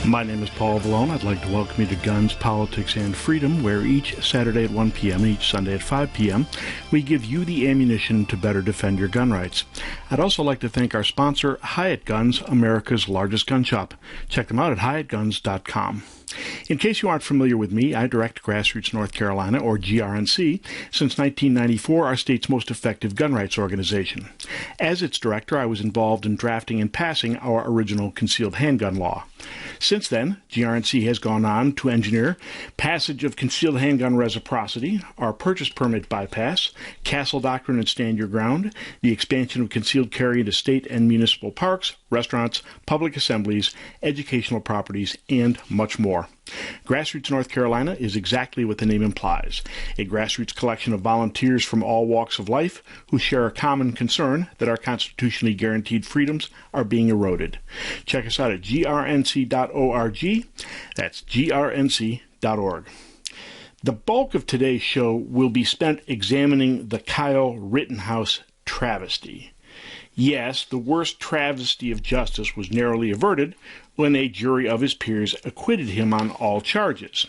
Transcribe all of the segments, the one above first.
My name is Paul Vallone. I'd like to welcome you to Guns, Politics, and Freedom, where each Saturday at 1 p.m. and each Sunday at 5 p.m. we give you the ammunition to better defend your gun rights. I'd also like to thank our sponsor, Hyatt Guns, America's largest gun shop. Check them out at hyattguns.com. In case you aren't familiar with me, I direct Grassroots North Carolina, or GRNC, since 1994, our state's most effective gun rights organization. As its director, I was involved in drafting and passing our original concealed handgun law. Since then, GRNC has gone on to engineer passage of concealed handgun reciprocity, our purchase permit bypass, Castle Doctrine and Stand Your Ground, the expansion of concealed carry into state and municipal parks, restaurants, public assemblies, educational properties, and much more. Grassroots North Carolina is exactly what the name implies, a grassroots collection of volunteers from all walks of life who share a common concern that our constitutionally guaranteed freedoms are being eroded. Check us out at grnc.org. That's grnc.org. The bulk of today's show will be spent examining the Kyle Rittenhouse travesty. Yes, the worst travesty of justice was narrowly averted when a jury of his peers acquitted him on all charges.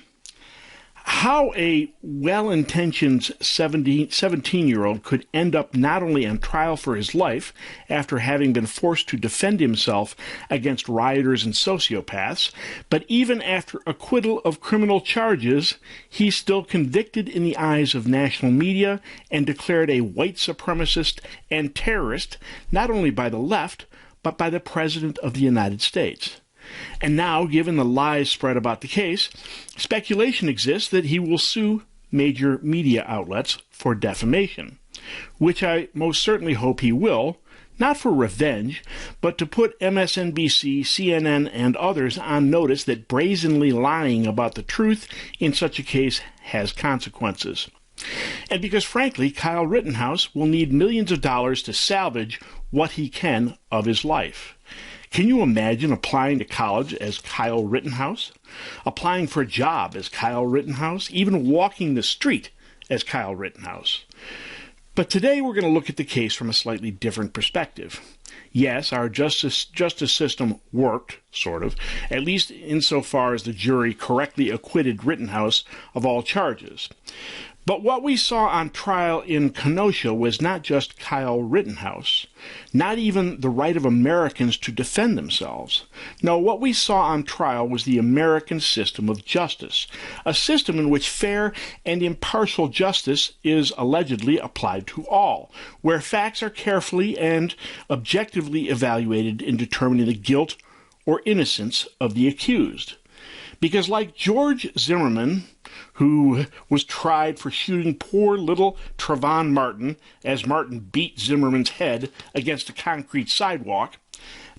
How a well-intentioned 17-year-old could end up not only on trial for his life after having been forced to defend himself against rioters and sociopaths, but even after acquittal of criminal charges, he's still convicted in the eyes of national media and declared a white supremacist and terrorist, not only by the left, but by the President of the United States. And now, given the lies spread about the case, speculation exists that he will sue major media outlets for defamation, which I most certainly hope he will, not for revenge, but to put MSNBC, CNN, and others on notice that brazenly lying about the truth in such a case has consequences. And because, frankly, Kyle Rittenhouse will need millions of dollars to salvage what he can of his life. Can you imagine applying to college as Kyle Rittenhouse? Applying for a job as Kyle Rittenhouse? Even walking the street as Kyle Rittenhouse? But today we're going to look at the case from a slightly different perspective. Yes, our justice system worked, sort of, at least insofar as the jury correctly acquitted Rittenhouse of all charges. But what we saw on trial in Kenosha was not just Kyle Rittenhouse, not even the right of Americans to defend themselves. No, what we saw on trial was the American system of justice, a system in which fair and impartial justice is allegedly applied to all, where facts are carefully and objectively evaluated in determining the guilt or innocence of the accused. Because like George Zimmerman, who was tried for shooting poor little Trayvon Martin as Martin beat Zimmerman's head against a concrete sidewalk,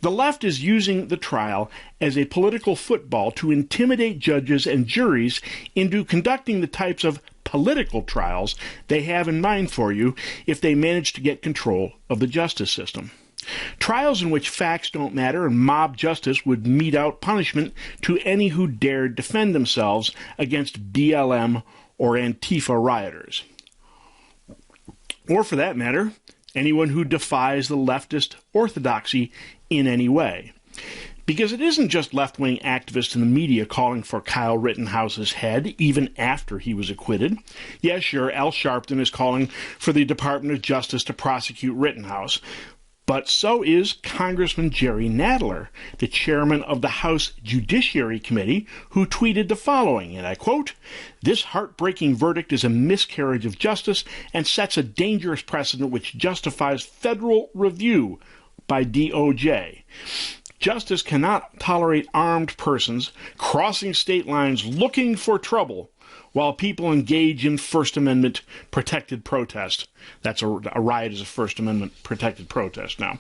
the left is using the trial as a political football to intimidate judges and juries into conducting the types of political trials they have in mind for you if they manage to get control of the justice system. Trials in which facts don't matter and mob justice would mete out punishment to any who dared defend themselves against BLM or Antifa rioters. Or, for that matter, anyone who defies the leftist orthodoxy in any way. Because it isn't just left-wing activists in the media calling for Kyle Rittenhouse's head, even after he was acquitted. Yes, sure, Al Sharpton is calling for the Department of Justice to prosecute Rittenhouse. But so is Congressman Jerry Nadler, the chairman of the House Judiciary Committee, who tweeted the following, and I quote, "This heartbreaking verdict is a miscarriage of justice and sets a dangerous precedent which justifies federal review by DOJ. Justice cannot tolerate armed persons crossing state lines looking for trouble while people engage in First Amendment protected protest." That's a riot is a First Amendment protected protest now.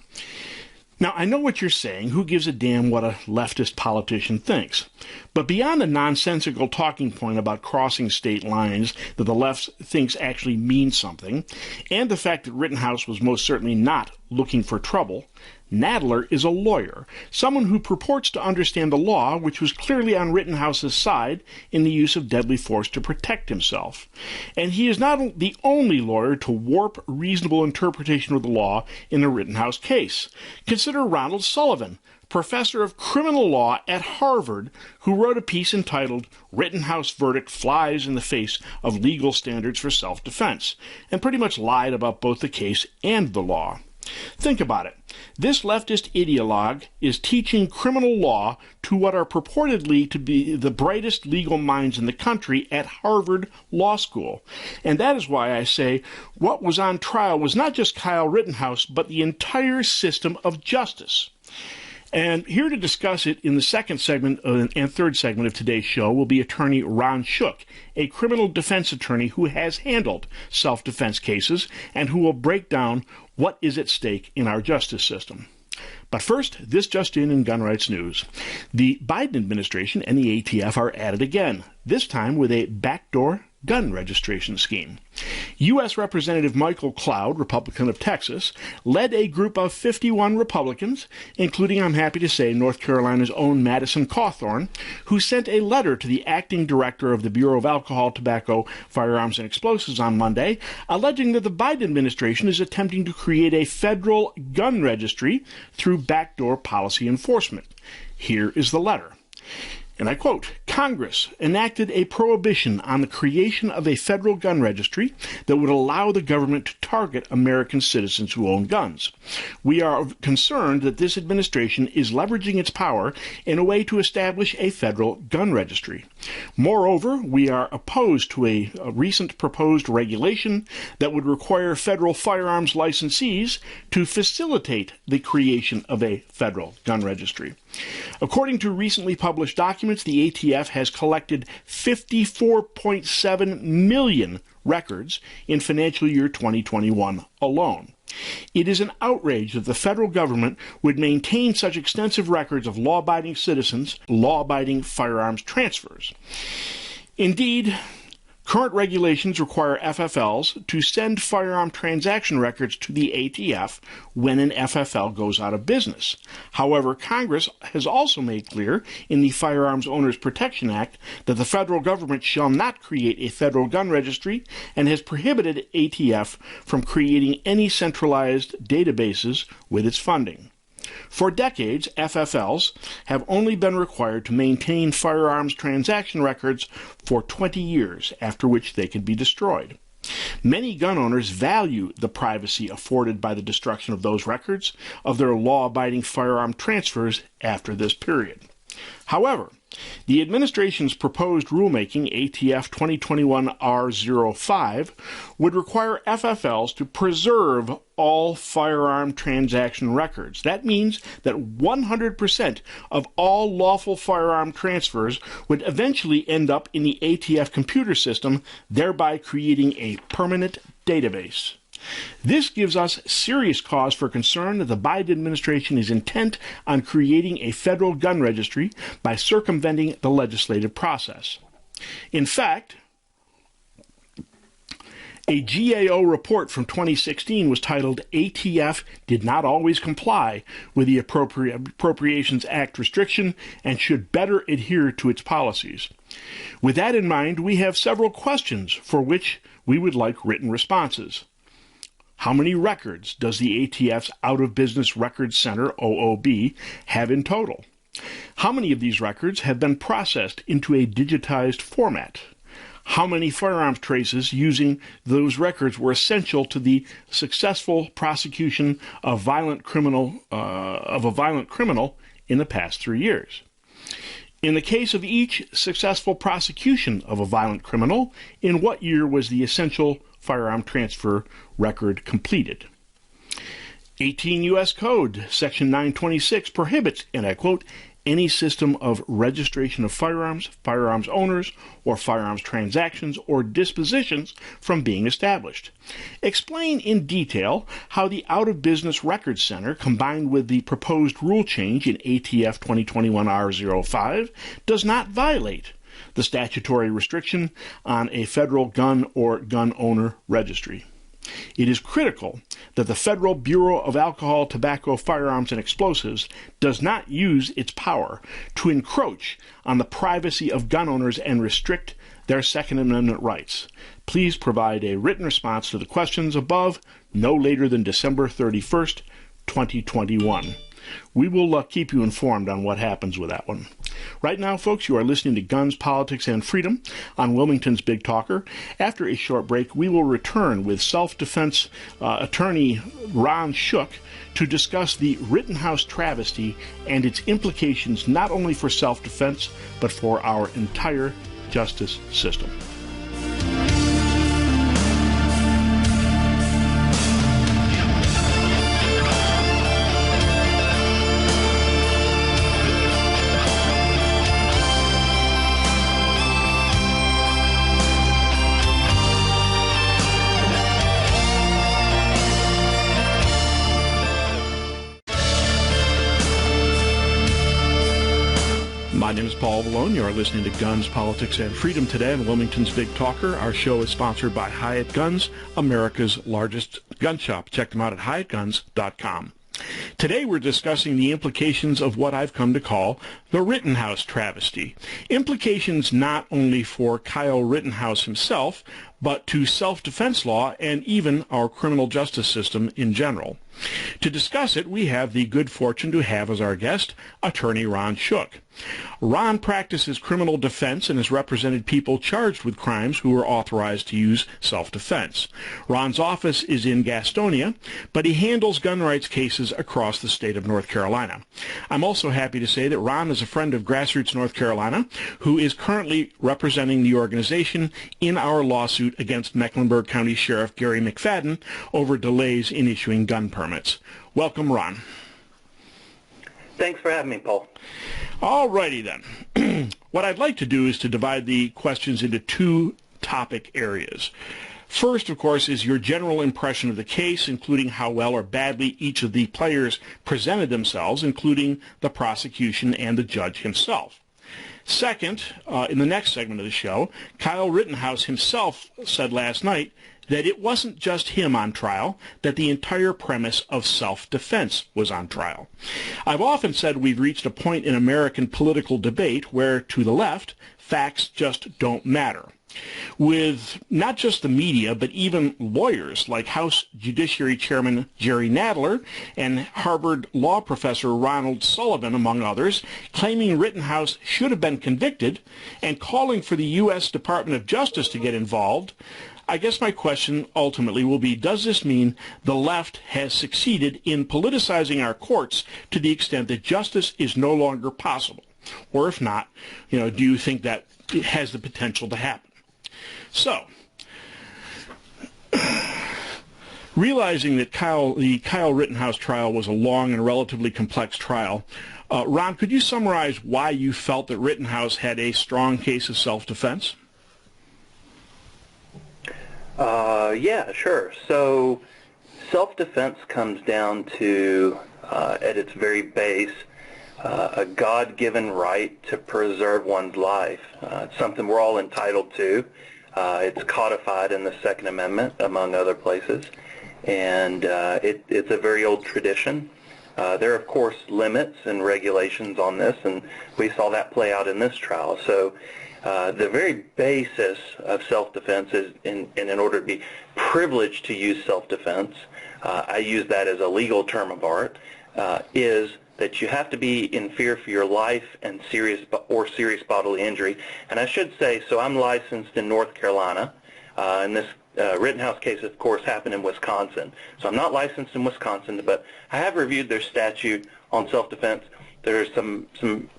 Now, I know what you're saying. Who gives a damn what a leftist politician thinks? But beyond the nonsensical talking point about crossing state lines that the left thinks actually means something, and the fact that Rittenhouse was most certainly not looking for trouble. Nadler is a lawyer, someone who purports to understand the law, which was clearly on Rittenhouse's side in the use of deadly force to protect himself. And he is not the only lawyer to warp reasonable interpretation of the law in the Rittenhouse case. Consider Ronald Sullivan, professor of criminal law at Harvard, who wrote a piece entitled "Rittenhouse Verdict Flies in the Face of Legal Standards for Self-Defense," and pretty much lied about both the case and the law. Think about it. This leftist ideologue is teaching criminal law to what are purportedly to be the brightest legal minds in the country at Harvard Law School. And that is why I say what was on trial was not just Kyle Rittenhouse, but the entire system of justice. And here to discuss it in the second segment and third segment of today's show will be attorney Ron Shook, a criminal defense attorney who has handled self-defense cases and who will break down what is at stake in our justice system. But first, this just in gun rights news. The Biden administration and the ATF are at it again, this time with a backdoor gun registration scheme. U.S. Representative Michael Cloud, Republican of Texas, led a group of 51 Republicans, including, I'm happy to say, North Carolina's own Madison Cawthorn, who sent a letter to the acting director of the Bureau of Alcohol, Tobacco, Firearms, and Explosives on Monday, alleging that the Biden administration is attempting to create a federal gun registry through backdoor policy enforcement. Here is the letter. And I quote, "Congress enacted a prohibition on the creation of a federal gun registry that would allow the government to target American citizens who own guns. We are concerned that this administration is leveraging its power in a way to establish a federal gun registry. Moreover, we are opposed to a recent proposed regulation that would require federal firearms licensees to facilitate the creation of a federal gun registry." According to recently published documents, the ATF has collected 54.7 million records in financial year 2021 alone. It is an outrage that the federal government would maintain such extensive records of law-abiding citizens, law-abiding firearms transfers. Indeed, current regulations require FFLs to send firearm transaction records to the ATF when an FFL goes out of business. However, Congress has also made clear in the Firearms Owners Protection Act that the federal government shall not create a federal gun registry and has prohibited ATF from creating any centralized databases with its funding. For decades, FFLs have only been required to maintain firearms transaction records for 20 years, after which they can be destroyed. Many gun owners value the privacy afforded by the destruction of those records of their law-abiding firearm transfers after this period. However, the administration's proposed rulemaking, ATF 2021 R05, would require FFLs to preserve all firearm transaction records. That means that 100% of all lawful firearm transfers would eventually end up in the ATF computer system, thereby creating a permanent database. This gives us serious cause for concern that the Biden administration is intent on creating a federal gun registry by circumventing the legislative process. In fact, a GAO report from 2016 was titled "ATF Did Not Always Comply with the Appropriations Act Restriction and Should Better Adhere to Its Policies." With that in mind, we have several questions for which we would like written responses. How many records does the ATF's Out of Business Records Center, OOB, have in total? How many of these records have been processed into a digitized format? How many firearms traces using those records were essential to the successful prosecution of a violent criminal in the past 3 years? In the case of each successful prosecution of a violent criminal, in what year was the essential firearm transfer record completed? 18 U.S. Code, Section 926 prohibits, and I quote, "any system of registration of firearms, firearms owners, or firearms transactions or dispositions from being established." Explain in detail how the Out of Business Records Center, combined with the proposed rule change in ATF 2021 R05, does not violate the statutory restriction on a federal gun or gun owner registry. It is critical that the Federal Bureau of Alcohol, Tobacco, Firearms, and Explosives does not use its power to encroach on the privacy of gun owners and restrict their Second Amendment rights. Please provide a written response to the questions above no later than December 31st, 2021. We will keep you informed on what happens with that one. Right now, folks, you are listening to Guns, Politics, and Freedom on Wilmington's Big Talker. After a short break, we will return with self-defense attorney Ron Shook to discuss the Rittenhouse travesty and its implications not only for self-defense, but for our entire justice system. My name is Paul Vallone. You are listening to Guns, Politics, and Freedom today on Wilmington's Big Talker. Our show is sponsored by Hyatt Guns, America's largest gun shop. Check them out at hyattguns.com. Today we're discussing the implications of what I've come to call the Rittenhouse travesty. Implications not only for Kyle Rittenhouse himself, but to self-defense law and even our criminal justice system in general. To discuss it, we have the good fortune to have as our guest attorney Ron Shook. Ron practices criminal defense and has represented people charged with crimes who are authorized to use self-defense. Ron's office is in Gastonia, but he handles gun rights cases across the state of North Carolina. I'm also happy to say that Ron is a friend of Grassroots North Carolina, who is currently representing the organization in our lawsuit against Mecklenburg County Sheriff Gary McFadden over delays in issuing gun permits. Welcome, Ron. Thanks for having me, Paul. All righty then. What I'd like to do is to divide the questions into two topic areas. First, of course, is your general impression of the case, including how well or badly each of the players presented themselves, including the prosecution and the judge himself. Second, in the next segment of the show, Kyle Rittenhouse himself said last night that it wasn't just him on trial, that the entire premise of self-defense was on trial. I've often said we've reached a point in American political debate where, to the left, facts just don't matter. With not just the media, but even lawyers like House Judiciary Chairman Jerry Nadler and Harvard law professor Ronald Sullivan, among others, claiming Rittenhouse should have been convicted and calling for the U.S. Department of Justice to get involved. I guess my question ultimately will be, does this mean the left has succeeded in politicizing our courts to the extent that justice is no longer possible? Or if not, do you think that it has the potential to happen? So, realizing that the Kyle Rittenhouse trial was a long and relatively complex trial, Ron, could you summarize why you felt that Rittenhouse had a strong case of self-defense? Yeah, sure. So self-defense comes down to, at its very base, a God-given right to preserve one's life. It's something we're all entitled to. It's codified in the Second Amendment, among other places, and it's a very old tradition. There are, of course, limits and regulations on this, and we saw that play out in this trial. So the very basis of self-defense is, in order to be privileged to use self-defense, I use that as a legal term of art, is that you have to be in fear for your life and serious bodily injury. And I should say, so I'm licensed in North Carolina, and this Rittenhouse case, of course, happened in Wisconsin. So I'm not licensed in Wisconsin, but I have reviewed their statute on self-defense. There's some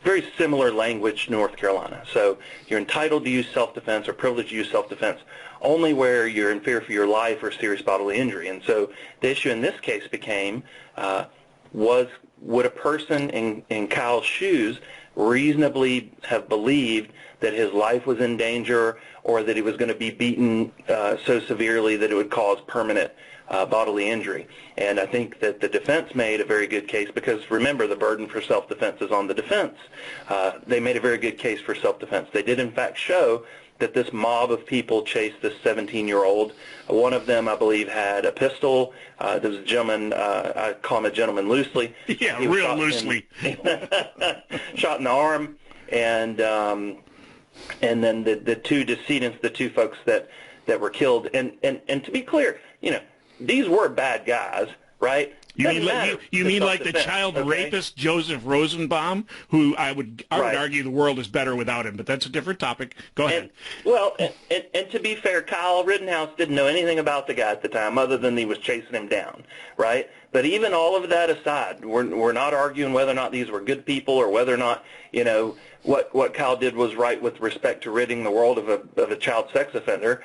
very similar language to North Carolina. So you're entitled to use self-defense or privileged to use self-defense only where you're in fear for your life or serious bodily injury. And so the issue in this case became, would a person in Kyle's shoes reasonably have believed that his life was in danger or that he was going to be beaten so severely that it would cause permanent bodily injury? And I think that the defense made a very good case because, remember, the burden for self-defense is on the defense. They made a very good case for self-defense. They did, in fact, show that this mob of people chased this 17-year-old. One of them, I believe, had a pistol. There was a gentleman, I call him a gentleman loosely. Yeah, real loosely. Shot in the arm, and then the two decedents, the two folks that were killed. And to be clear, these were bad guys, right? You mean like the child rapist Joseph Rosenbaum, who I would argue the world is better without him, but that's a different topic. Go ahead. And to be fair, Kyle Rittenhouse didn't know anything about the guy at the time other than he was chasing him down, right? But even all of that aside, we're not arguing whether or not these were good people or whether or not, what Kyle did was right with respect to ridding the world of a child sex offender.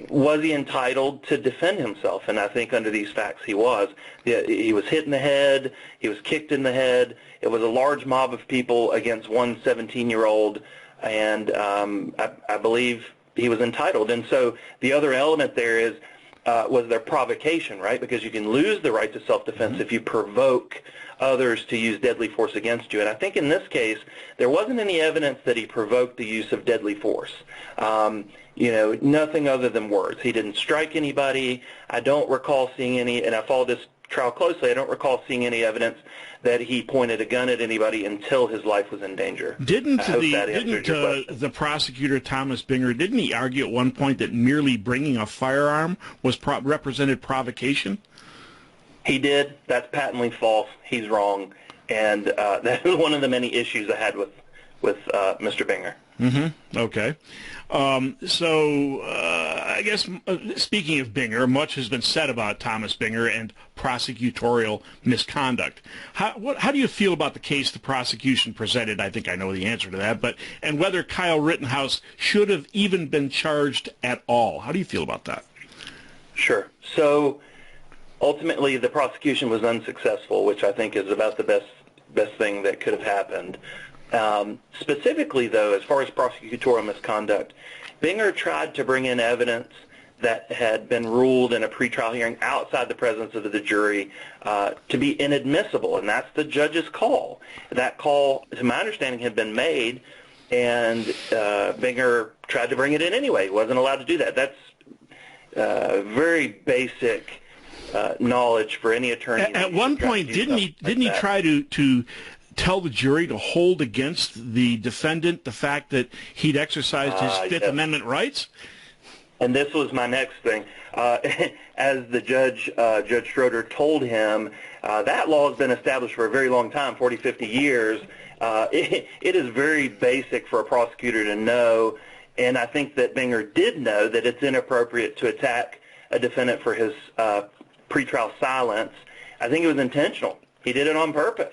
Was he entitled to defend himself? And I think under these facts he was. He was hit in the head. He was kicked in the head. It was a large mob of people against one 17-year-old, and I believe he was entitled. And so the other element there was their provocation, right? Because you can lose the right to self-defense if you provoke others to use deadly force against you. And I think in this case, there wasn't any evidence that he provoked the use of deadly force. Nothing other than words. He didn't strike anybody. I don't recall seeing any, and I followed this trial closely, I don't recall seeing any evidence that he pointed a gun at anybody until his life was in danger. Didn't the prosecutor, Thomas Binger, didn't he argue at one point that merely bringing a firearm was represented provocation? He did. That's patently false. He's wrong. And that was one of the many issues I had with Mr. Binger. Mm-hmm. Okay. I guess speaking of Binger, much has been said about Thomas Binger and prosecutorial misconduct. How do you feel about the case the prosecution presented? I think I know the answer to that, and whether Kyle Rittenhouse should have even been charged at all. How do you feel about that? Sure. So ultimately, the prosecution was unsuccessful, which I think is about the best thing that could have happened. Specifically, though, as far as prosecutorial misconduct, Binger tried to bring in evidence that had been ruled in a pretrial hearing outside the presence of the jury to be inadmissible, and that's the judge's call. That call, to my understanding, had been made, and Binger tried to bring it in anyway. He wasn't allowed to do that. That's very basic knowledge for any attorney. At one point, didn't he try to tell the jury to hold against the defendant the fact that he'd exercised his Fifth Amendment rights? And this was my next thing. As the Judge Schroeder told him, that law has been established for a very long time, 40, 50 years. It is very basic for a prosecutor to know, and I think that Binger did know that it's inappropriate to attack a defendant for his pretrial silence. I think it was intentional. He did it on purpose.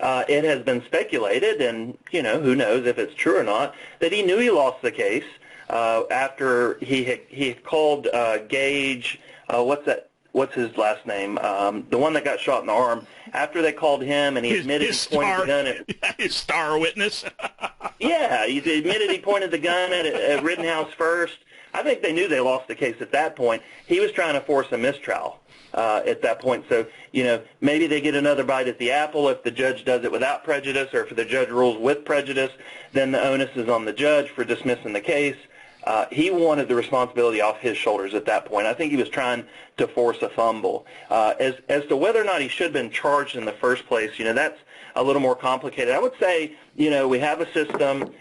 It has been speculated, and who knows if it's true or not, that he knew he lost the case after he had called Gage. What's his last name? The one that got shot in the arm. After they called him, and he admitted he pointed the gun at his star witness. Yeah, he admitted he pointed the gun at Rittenhouse first. I think they knew they lost the case at that point. He was trying to force a mistrial at that point. So, maybe they get another bite at the apple if the judge does it without prejudice, or if the judge rules with prejudice, then the onus is on the judge for dismissing the case. He wanted the responsibility off his shoulders at that point. I think he was trying to force a fumble. As to whether or not he should have been charged in the first place, that's a little more complicated. I would say, we have a system.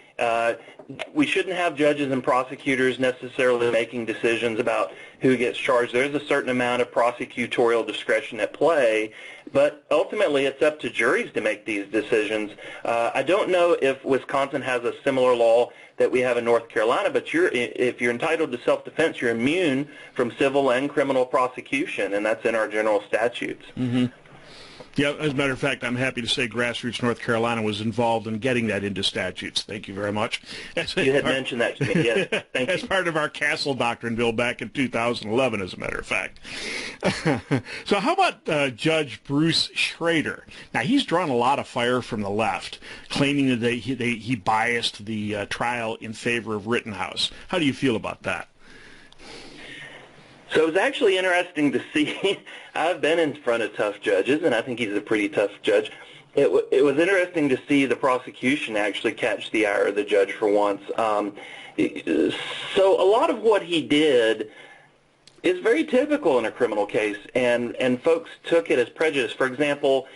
We shouldn't have judges and prosecutors necessarily making decisions about who gets charged. There's a certain amount of prosecutorial discretion at play, but ultimately it's up to juries to make these decisions. I don't know if Wisconsin has a similar law that we have in North Carolina, but if you're entitled to self-defense, you're immune from civil and criminal prosecution, and that's in our general statutes. Mm-hmm. Yeah, as a matter of fact, I'm happy to say Grassroots North Carolina was involved in getting that into statutes. Thank you very much. You had mentioned that to me, yes. Thank you. As part of our Castle Doctrine bill back in 2011, as a matter of fact. So how about Judge Bruce Schrader? Now, he's drawn a lot of fire from the left, claiming that he biased the trial in favor of Rittenhouse. How do you feel about that? So it was actually interesting to see. I've been in front of tough judges, and I think he's a pretty tough judge. It was interesting to see the prosecution actually catch the ire of the judge for once. So a lot of what he did is very typical in a criminal case, and folks took it as prejudice. For example,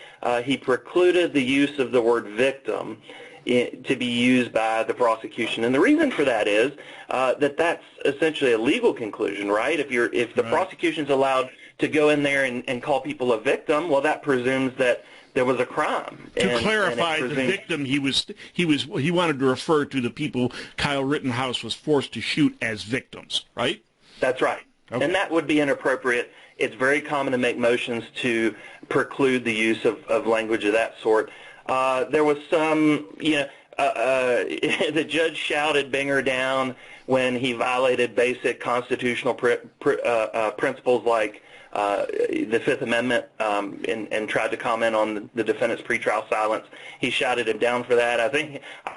he precluded the use of the word victim to be used by the prosecution, and the reason for that is that that's essentially a legal conclusion, right? If the prosecution's allowed to go in there and call people a victim, well, that presumes that there was a crime. To clarify, the victim he wanted to refer to the people Kyle Rittenhouse was forced to shoot as victims, right? That's right. Okay. And that would be inappropriate. It's very common to make motions to preclude the use of language of that sort. There was some, the judge shouted "bang her down" when he violated basic constitutional principles like the Fifth Amendment and tried to comment on the defendant's pretrial silence. He shouted him down for that. I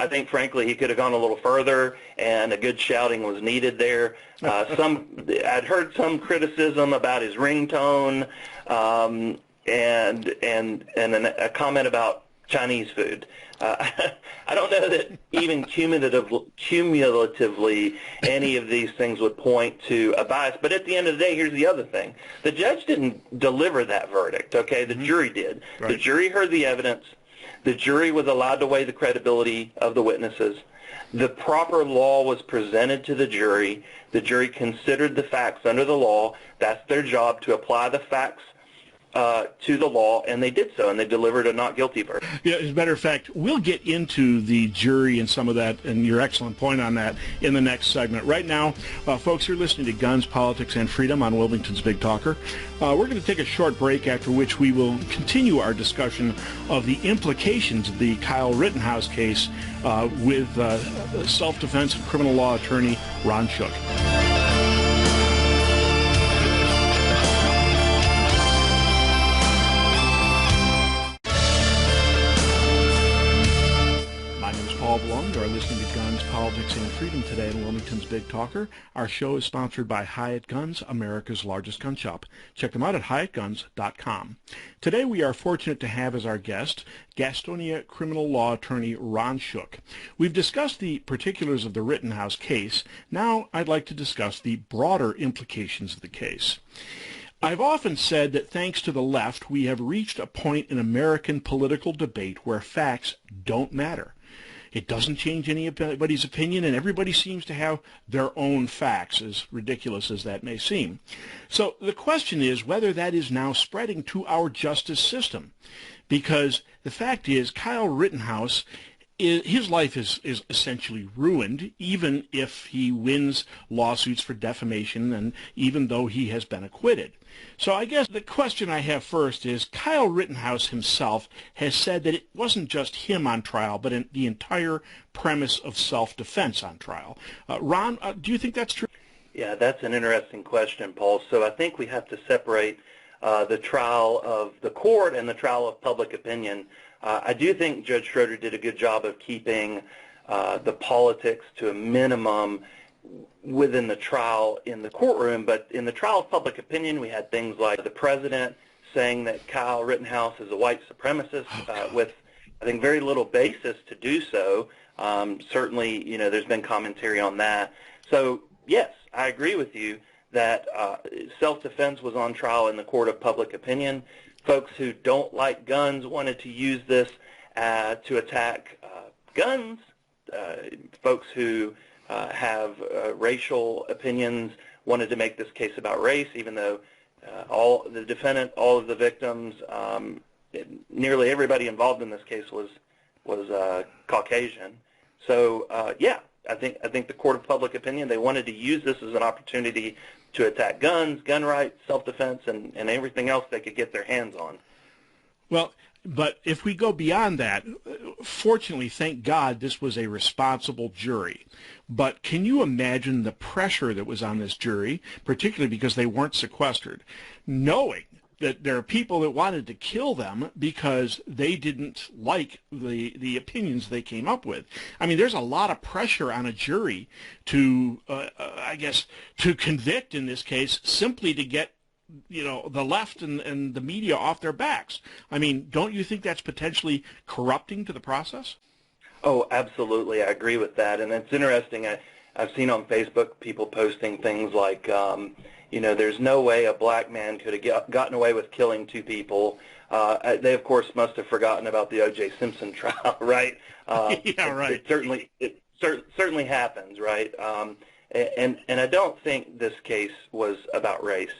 think frankly, he could have gone a little further, and a good shouting was needed there. I'd heard some criticism about his ringtone and a comment about Chinese food. I don't know that even cumulatively any of these things would point to a bias. But at the end of the day, here's the other thing. The judge didn't deliver that verdict, okay? The jury did. Right. The jury heard the evidence. The jury was allowed to weigh the credibility of the witnesses. The proper law was presented to the jury. The jury considered the facts under the law. That's their job, to apply the facts to the law, and they did so, and they delivered a not guilty verdict. Yeah, as a matter of fact, we'll get into the jury and some of that, and your excellent point on that, in the next segment. Right now, folks, you're listening to Guns, Politics, and Freedom on Wilmington's Big Talker. We're going to take a short break, after which we will continue our discussion of the implications of the Kyle Rittenhouse case with self-defense and criminal law attorney Ron Shook. You are listening to Guns, Politics, and Freedom today in Wilmington's Big Talker. Our show is sponsored by Hyatt Guns, America's largest gun shop. Check them out at hyattguns.com. Today we are fortunate to have as our guest Gastonia criminal law attorney Ron Shook. We've discussed the particulars of the Rittenhouse case. Now I'd like to discuss the broader implications of the case. I've often said that thanks to the left, we have reached a point in American political debate where facts don't matter. It doesn't change anybody's opinion, and everybody seems to have their own facts, as ridiculous as that may seem. So the question is whether that is now spreading to our justice system, because the fact is Kyle Rittenhouse, his life is essentially ruined, even if he wins lawsuits for defamation and even though he has been acquitted. So I guess the question I have first is, Kyle Rittenhouse himself has said that it wasn't just him on trial, but the entire premise of self-defense on trial. Ron, do you think that's true? Yeah, that's an interesting question, Paul. So I think we have to separate the trial of the court and the trial of public opinion. I do think Judge Schroeder did a good job of keeping the politics to a minimum within the trial in the courtroom, but in the trial of public opinion, we had things like the president saying that Kyle Rittenhouse is a white supremacist with, I think, very little basis to do so. Certainly, there's been commentary on that. So, yes, I agree with you that self-defense was on trial in the court of public opinion. Folks who don't like guns wanted to use this to attack guns. Folks who have racial opinions wanted to make this case about race, even though all the defendant, all of the victims, nearly everybody involved in this case was Caucasian. So yeah, I think the court of public opinion, they wanted to use this as an opportunity to attack guns, gun rights, self-defense, and everything else they could get their hands on. Well, but if we go beyond that, fortunately, thank God, this was a responsible jury. But can you imagine the pressure that was on this jury, particularly because they weren't sequestered, knowing that there are people that wanted to kill them because they didn't like the opinions they came up with. I mean, there's a lot of pressure on a jury to, I guess, to convict in this case simply to get, the left and the media off their backs. I mean, don't you think that's potentially corrupting to the process? Oh, absolutely. I agree with that. And it's interesting. I've seen on Facebook people posting things like, there's no way a black man could have gotten away with killing two people. They, of course, must have forgotten about the O.J. Simpson trial, right? Yeah, right. It certainly happens, right? And I don't think this case was about race.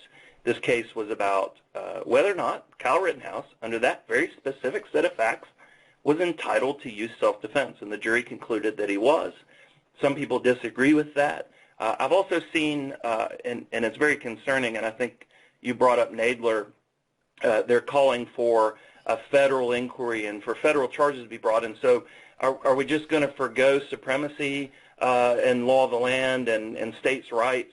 This case was about whether or not Kyle Rittenhouse, under that very specific set of facts, was entitled to use self-defense, and the jury concluded that he was. Some people disagree with that. I've also seen, and it's very concerning, and I think you brought up Nadler, they're calling for a federal inquiry and for federal charges to be brought in. So are we just going to forgo supremacy and law of the land and states' rights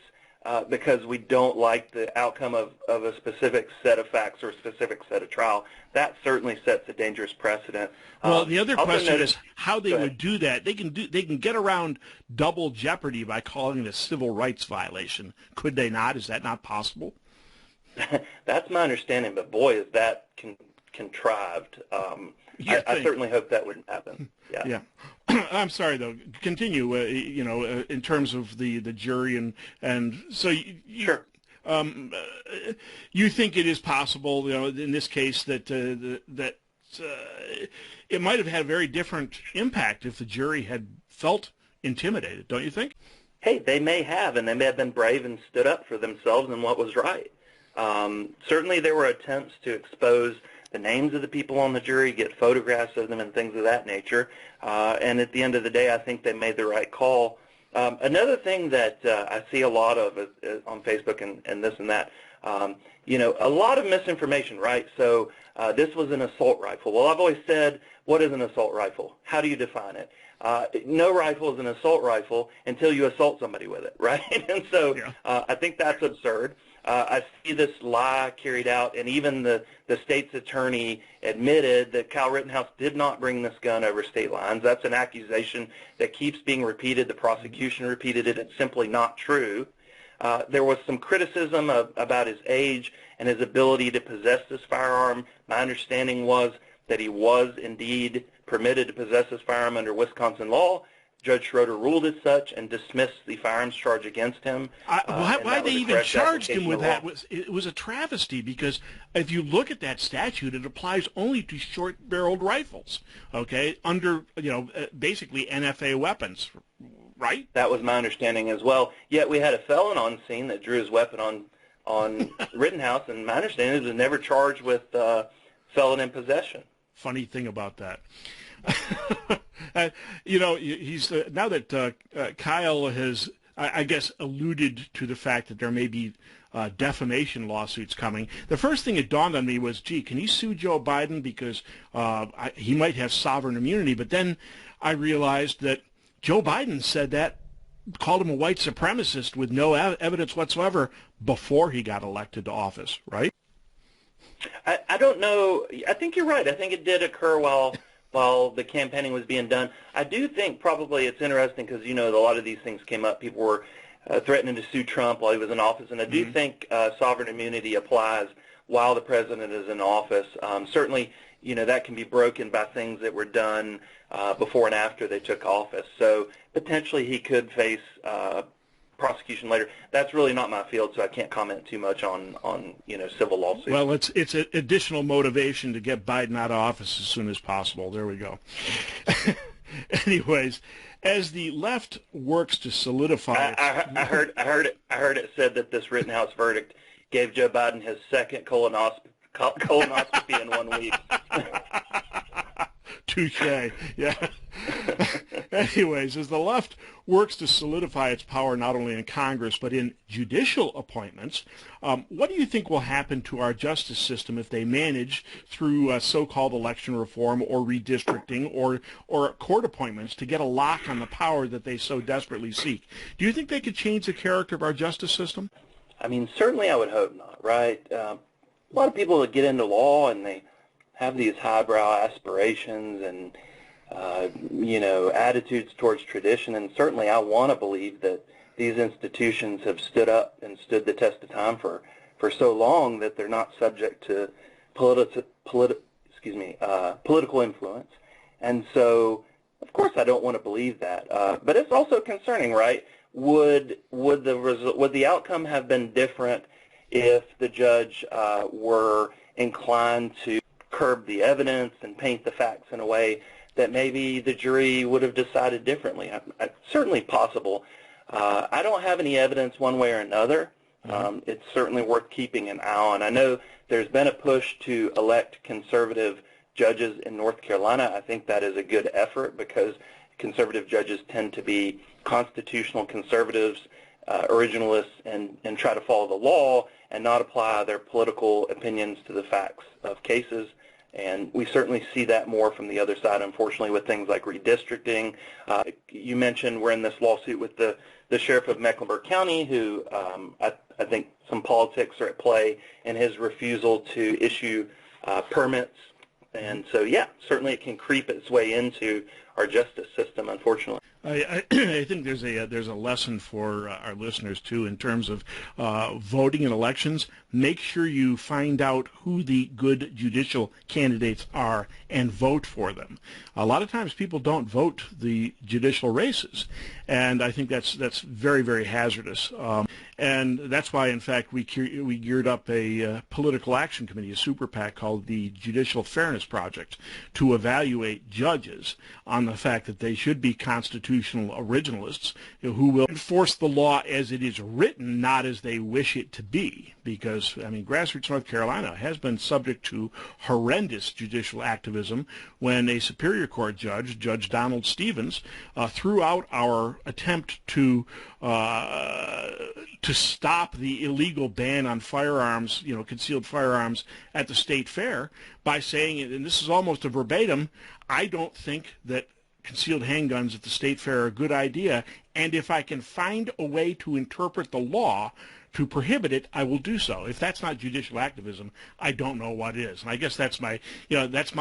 because we don't like the outcome of a specific set of facts or a specific set of trial? That certainly sets a dangerous precedent. Well, the other question is how they would do that. They can get around double jeopardy by calling it a civil rights violation. Could they not? Is that not possible? That's my understanding, but boy, is that contrived. I certainly hope that wouldn't happen. Yeah. I'm sorry, though. Continue. In terms of the jury and so sure. You think it is possible, in this case that it might have had a very different impact if the jury had felt intimidated, don't you think? Hey, they may have, and they may have been brave and stood up for themselves and what was right. Certainly there were attempts to expose the names of the people on the jury, get photographs of them and things of that nature. And at the end of the day, I think they made the right call. Another thing that I see a lot of on Facebook and this and that, a lot of misinformation, right? So this was an assault rifle. Well, I've always said, what is an assault rifle? How do you define it? No rifle is an assault rifle until you assault somebody with it, right? And so I think that's absurd. I see this lie carried out, and even the state's attorney admitted that Kyle Rittenhouse did not bring this gun over state lines. That's an accusation that keeps being repeated. The prosecution repeated it. It's simply not true. There was some criticism about his age and his ability to possess this firearm. My understanding was that he was indeed permitted to possess this firearm under Wisconsin law. Judge Schroeder ruled as such and dismissed the firearms charge against him. Why they even charged him with that? It was a travesty, because if you look at that statute, it applies only to short-barreled rifles, okay, under, basically NFA weapons, right? That was my understanding as well. Yet we had a felon on scene that drew his weapon on Rittenhouse, and my understanding is he was never charged with felon in possession. Funny thing about that. He's now that Kyle has, I guess, alluded to the fact that there may be defamation lawsuits coming. The first thing that dawned on me was, can he sue Joe Biden because he might have sovereign immunity? But then I realized that Joe Biden said that, called him a white supremacist with no evidence whatsoever before he got elected to office, right? I don't know. I think you're right. I think it did occur while the campaigning was being done. I do think probably it's interesting because, a lot of these things came up. People were threatening to sue Trump while he was in office, and I do think sovereign immunity applies while the president is in office. Certainly, that can be broken by things that were done before and after they took office. So potentially he could face prosecution later. That's really not my field, so I can't comment too much on civil lawsuits. Well, it's additional motivation to get Biden out of office as soon as possible. There we go. Anyways, as the left works to solidify, I heard it said that this Rittenhouse verdict gave Joe Biden his second colonoscopy in 1 week. Touche. Yeah. Anyways, as the left works to solidify its power not only in Congress but in judicial appointments, what do you think will happen to our justice system if they manage, through so-called election reform or redistricting or court appointments, to get a lock on the power that they so desperately seek? Do you think they could change the character of our justice system? I mean, certainly I would hope not, right? a lot of people that get into law and they have these highbrow aspirations and attitudes towards tradition, and certainly I want to believe that these institutions have stood up and stood the test of time for so long that they're not subject to political influence. And so, of course, I don't want to believe that. But it's also concerning, right? Would the outcome have been different if the judge were inclined to curb the evidence and paint the facts in a way that maybe the jury would have decided differently? Certainly possible. I don't have any evidence one way or another. It's certainly worth keeping an eye on. I know there's been a push to elect conservative judges in North Carolina. I think that is a good effort because conservative judges tend to be constitutional conservatives, originalists, and try to follow the law and not apply their political opinions to the facts of cases. And we certainly see that more from the other side, unfortunately, with things like redistricting. You mentioned we're in this lawsuit with the sheriff of Mecklenburg County, who I think some politics are at play in his refusal to issue permits. And so, yeah, certainly it can creep its way into our justice system, unfortunately. I think there's a lesson for our listeners, too, in terms of voting in elections. Make sure you find out who the good judicial candidates are and vote for them. A lot of times people don't vote the judicial races, and I think that's very, very hazardous. And that's why, in fact, we geared up a political action committee, a super PAC called the Judicial Fairness Project, to evaluate judges on the fact that they should be constitutional originalists who will enforce the law as it is written, not as they wish it to be. Because, I mean, grassroots North Carolina has been subject to horrendous judicial activism when a Superior Court judge, Judge Donald Stevens, threw out our attempt to stop the illegal ban on firearms, concealed firearms at the state fair by saying, and this is almost a verbatim, I don't think that concealed handguns at the state fair are a good idea, and if I can find a way to interpret the law to prohibit it, I will do so. If that's not judicial activism, I don't know what is. And I guess that's my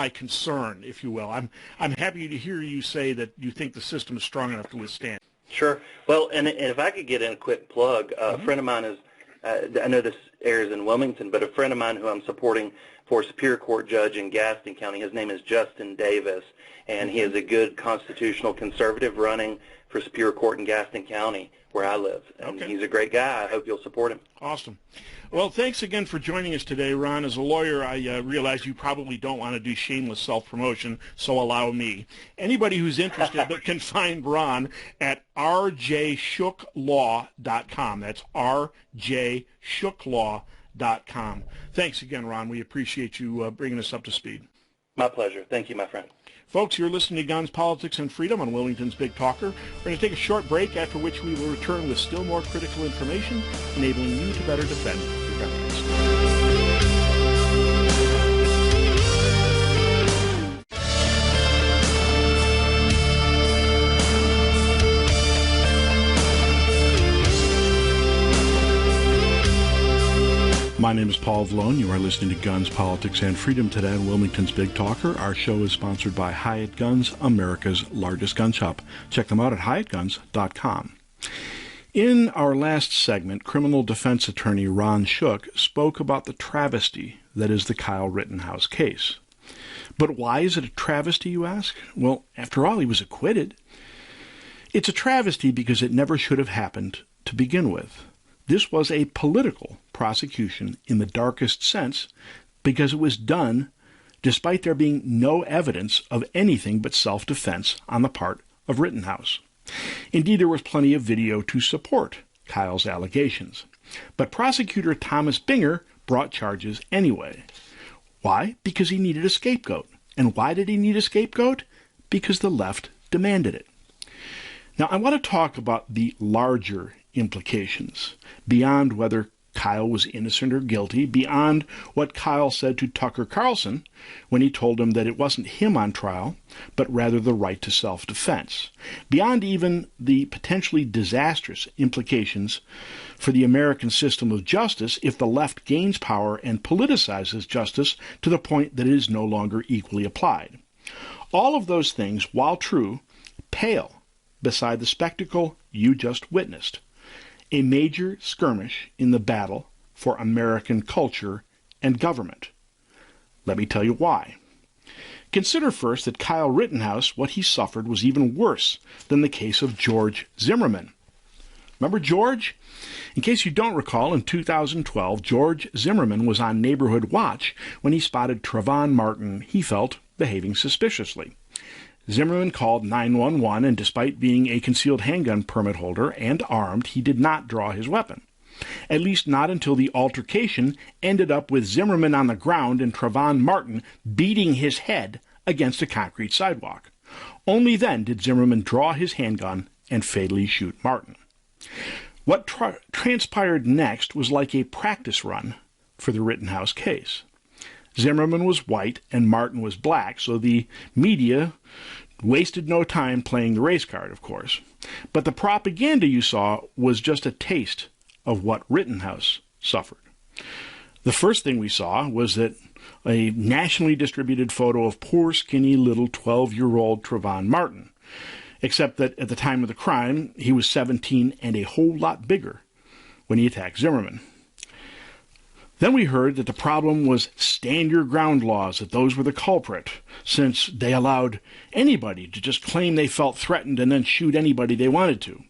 concern, if you will. I'm happy to hear you say that you think the system is strong enough to withstand. Sure. Well, and if I could get in a quick plug, a friend of mine is, I know this airs in Wilmington, but a friend of mine who I'm supporting for Superior Court judge in Gaston County, his name is Justin Davis, and he is a good constitutional conservative running for Superior Court in Gaston County, where I live. And he's a great guy. I hope you'll support him. Awesome. Well, thanks again for joining us today, Ron. As a lawyer, I realize you probably don't want to do shameless self-promotion, so allow me. Anybody who's interested can find Ron at rjshooklaw.com. That's rjshooklaw.com. Thanks again, Ron. We appreciate you bringing us up to speed. My pleasure. Thank you, my friend. Folks, you're listening to Guns, Politics, and Freedom on Wilmington's Big Talker. We're going to take a short break, after which we will return with still more critical information, enabling you to better defend your gun rights. My name is Paul Vallone. You are listening to Guns, Politics, and Freedom today on Wilmington's Big Talker. Our show is sponsored by Hyatt Guns, America's largest gun shop. Check them out at hyattguns.com. In our last segment, criminal defense attorney Ron Shook spoke about the travesty that is the Kyle Rittenhouse case. But why is it a travesty, you ask? Well, after all, he was acquitted. It's a travesty because it never should have happened to begin with. This was a political prosecution in the darkest sense because it was done despite there being no evidence of anything but self-defense on the part of Rittenhouse. Indeed, there was plenty of video to support Kyle's allegations. But prosecutor Thomas Binger brought charges anyway. Why? Because he needed a scapegoat. And why did he need a scapegoat? Because the left demanded it. Now, I want to talk about the larger implications beyond whether Kyle was innocent or guilty beyond what Kyle said to Tucker Carlson when he told him that it wasn't him on trial, but rather the right to self-defense, beyond even the potentially disastrous implications for the American system of justice if the left gains power and politicizes justice to the point that it is no longer equally applied. All of those things, while true, pale beside the spectacle you just witnessed. A major skirmish in the battle for American culture and government. Let me tell you why. Consider first that Kyle Rittenhouse, what he suffered was even worse than the case of George Zimmerman. Remember George? In case you don't recall, in 2012, George Zimmerman was on Neighborhood Watch when he spotted Trayvon Martin, he felt, behaving suspiciously. Zimmerman called 911, and despite being a concealed handgun permit holder and armed, he did not draw his weapon. At least not until the altercation ended up with Zimmerman on the ground and Trayvon Martin beating his head against a concrete sidewalk. Only then did Zimmerman draw his handgun and fatally shoot Martin. What transpired next was like a practice run for the Rittenhouse case. Zimmerman was white and Martin was black, so the media wasted no time playing the race card, of course. But the propaganda you saw was just a taste of what Rittenhouse suffered. The first thing we saw was that a nationally distributed photo of poor, skinny, little 12-year-old Trayvon Martin, except that at the time of the crime, he was 17 and a whole lot bigger when he attacked Zimmerman. Then we heard that the problem was stand your ground laws, that those were the culprit, since they allowed anybody to just claim they felt threatened and then shoot anybody they wanted to.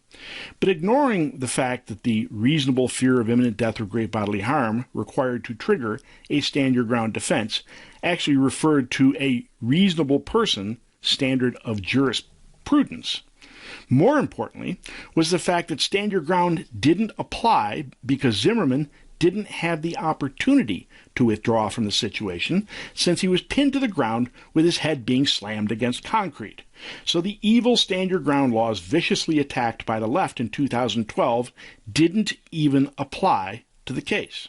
But ignoring the fact that the reasonable fear of imminent death or great bodily harm required to trigger a stand your ground defense actually referred to a reasonable person standard of jurisprudence. More importantly was the fact that stand your ground didn't apply because Zimmerman didn't have the opportunity to withdraw from the situation since he was pinned to the ground with his head being slammed against concrete. So the evil stand your ground laws viciously attacked by the left in 2012 didn't even apply to the case.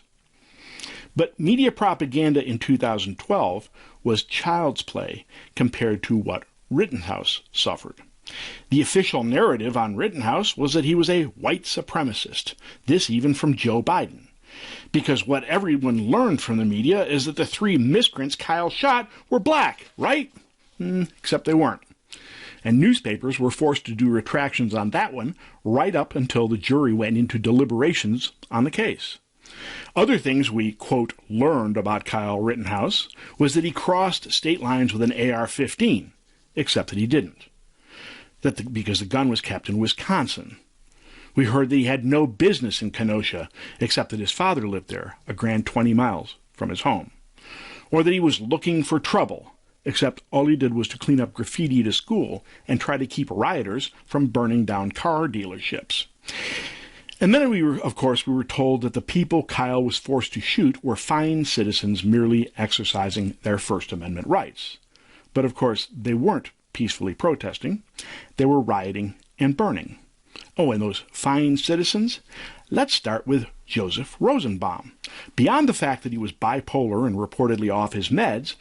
But media propaganda in 2012 was child's play compared to what Rittenhouse suffered. The official narrative on Rittenhouse was that he was a white supremacist, this even from Joe Biden. Because what everyone learned from the media is that the three miscreants Kyle shot were black, right? Except they weren't. And newspapers were forced to do retractions on that one right up until the jury went into deliberations on the case. Other things we, quote, learned about Kyle Rittenhouse was that he crossed state lines with an AR-15, except that he didn't. Because the gun was kept in Wisconsin. We heard that he had no business in Kenosha, except that his father lived there, a grand 20 miles from his home. Or that he was looking for trouble, except all he did was to clean up graffiti at a school and try to keep rioters from burning down car dealerships. And then we were told that the people Kyle was forced to shoot were fine citizens merely exercising their First Amendment rights. But of course, they weren't peacefully protesting. They were rioting and burning. Oh, and those fine citizens? Let's start with Joseph Rosenbaum. Beyond the fact that he was bipolar and reportedly off his meds,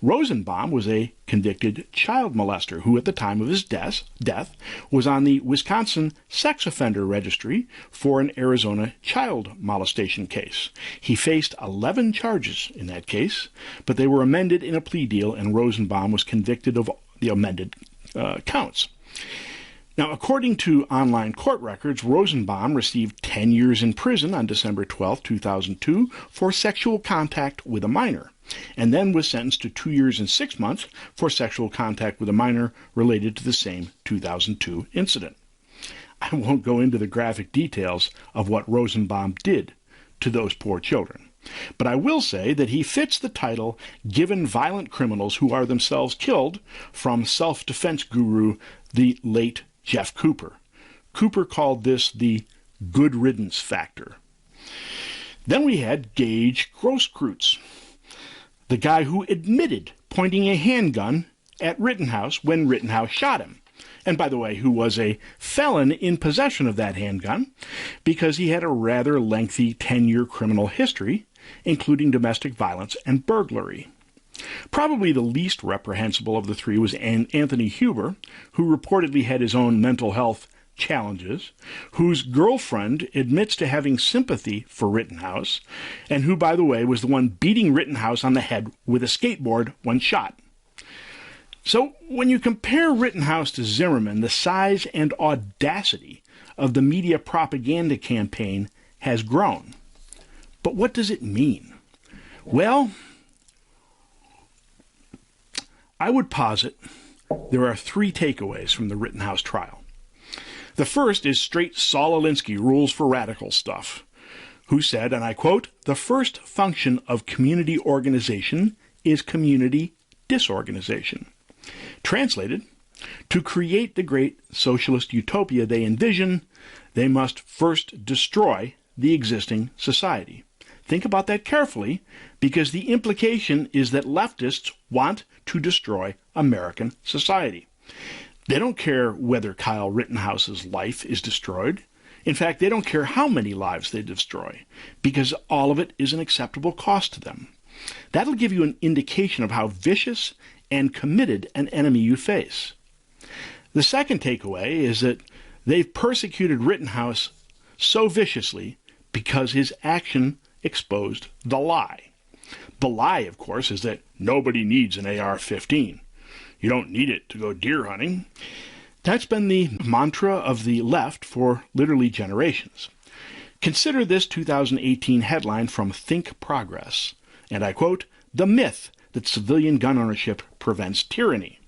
Rosenbaum was a convicted child molester who at the time of his death was on the Wisconsin sex offender registry for an Arizona child molestation case. He faced 11 charges in that case, but they were amended in a plea deal and Rosenbaum was convicted of the amended counts. Now, according to online court records, Rosenbaum received 10 years in prison on December 12, 2002 for sexual contact with a minor, and then was sentenced to 2 years and 6 months for sexual contact with a minor related to the same 2002 incident. I won't go into the graphic details of what Rosenbaum did to those poor children, but I will say that he fits the title given violent criminals who are themselves killed from self-defense guru, the late Jeff Cooper. Cooper called this the good riddance factor. Then we had Gage Grosskreutz, the guy who admitted pointing a handgun at Rittenhouse when Rittenhouse shot him. and by the way, who was a felon in possession of that handgun because he had a rather lengthy 10-year criminal history, including domestic violence and burglary. Probably the least reprehensible of the three was Anthony Huber, who reportedly had his own mental health challenges, whose girlfriend admits to having sympathy for Rittenhouse, and who, by the way, was the one beating Rittenhouse on the head with a skateboard when shot. So when you compare Rittenhouse to Zimmerman, the size and audacity of the media propaganda campaign has grown. But what does it mean? Well, I would posit there are three takeaways from the Rittenhouse trial. The first is straight Saul Alinsky rules for radical stuff, who said, and I quote, "The first function of community organization is community disorganization." Translated, to create the great socialist utopia they envision, they must first destroy the existing society. Think about that carefully, because the implication is that leftists want to destroy American society. They don't care whether Kyle Rittenhouse's life is destroyed. In fact, they don't care how many lives they destroy, because all of it is an acceptable cost to them. That'll give you an indication of how vicious and committed an enemy you face. The second takeaway is that they've persecuted Rittenhouse so viciously because his action exposed the lie. The lie, of course, is that nobody needs an AR-15. You don't need it to go deer hunting. That's been the mantra of the left for literally generations. Consider this 2018 headline from Think Progress, and I quote, "The myth that civilian gun ownership prevents tyranny."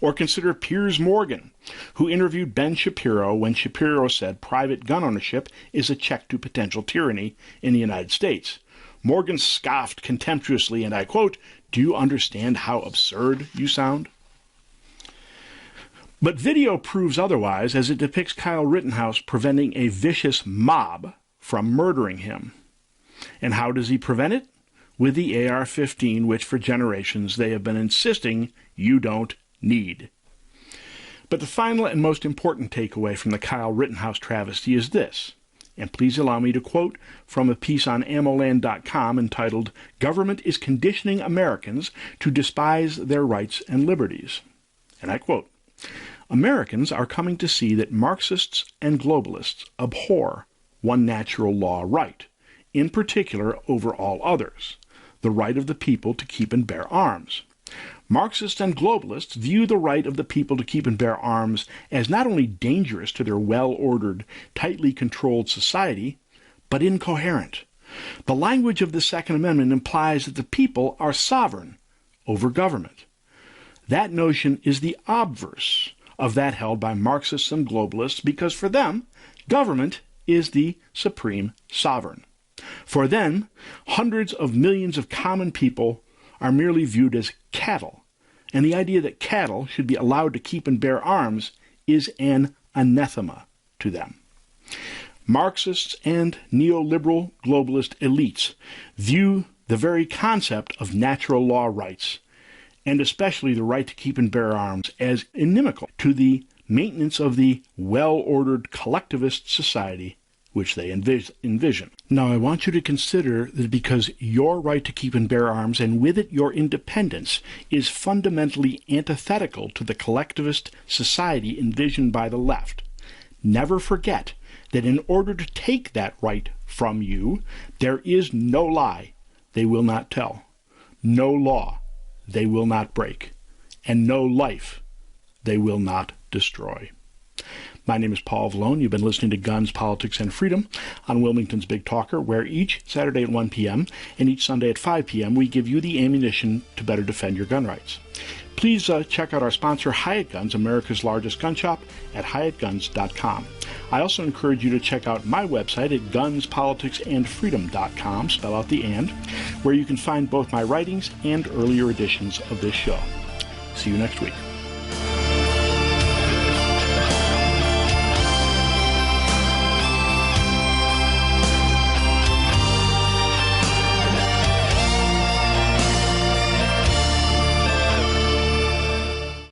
Or consider Piers Morgan, who interviewed Ben Shapiro when Shapiro said private gun ownership is a check to potential tyranny in the United States. Morgan scoffed contemptuously, and I quote, "Do you understand how absurd you sound?" But video proves otherwise, as it depicts Kyle Rittenhouse preventing a vicious mob from murdering him. And how does he prevent it? With the AR-15, which for generations they have been insisting you don't need. But the final and most important takeaway from the Kyle Rittenhouse travesty is this, and please allow me to quote from a piece on AmmoLand.com entitled, "Government is Conditioning Americans to Despise Their Rights and Liberties." And I quote, "Americans are coming to see that Marxists and globalists abhor one natural law right, in particular over all others, the right of the people to keep and bear arms. Marxists and globalists view the right of the people to keep and bear arms as not only dangerous to their well-ordered, tightly controlled society, but incoherent. The language of the Second Amendment implies that the people are sovereign over government. That notion is the obverse of that held by Marxists and globalists because for them, government is the supreme sovereign. For them, hundreds of millions of common people are merely viewed as cattle, and the idea that cattle should be allowed to keep and bear arms is an anathema to them. Marxists and neoliberal globalist elites view the very concept of natural law rights, and especially the right to keep and bear arms, as inimical to the maintenance of the well-ordered collectivist society which they envision. Now, I want you to consider that because your right to keep and bear arms, and with it your independence, is fundamentally antithetical to the collectivist society envisioned by the left, never forget that in order to take that right from you, there is no lie they will not tell, no law they will not break, and no life they will not destroy. My name is Paul Vallone. You've been listening to Guns, Politics, and Freedom on Wilmington's Big Talker, where each Saturday at 1 p.m. and each Sunday at 5 p.m. we give you the ammunition to better defend your gun rights. Please check out our sponsor, Hyatt Guns, America's largest gun shop, at hyattguns.com. I also encourage you to check out my website at gunspoliticsandfreedom.com, spell out the and, where you can find both my writings and earlier editions of this show. See you next week.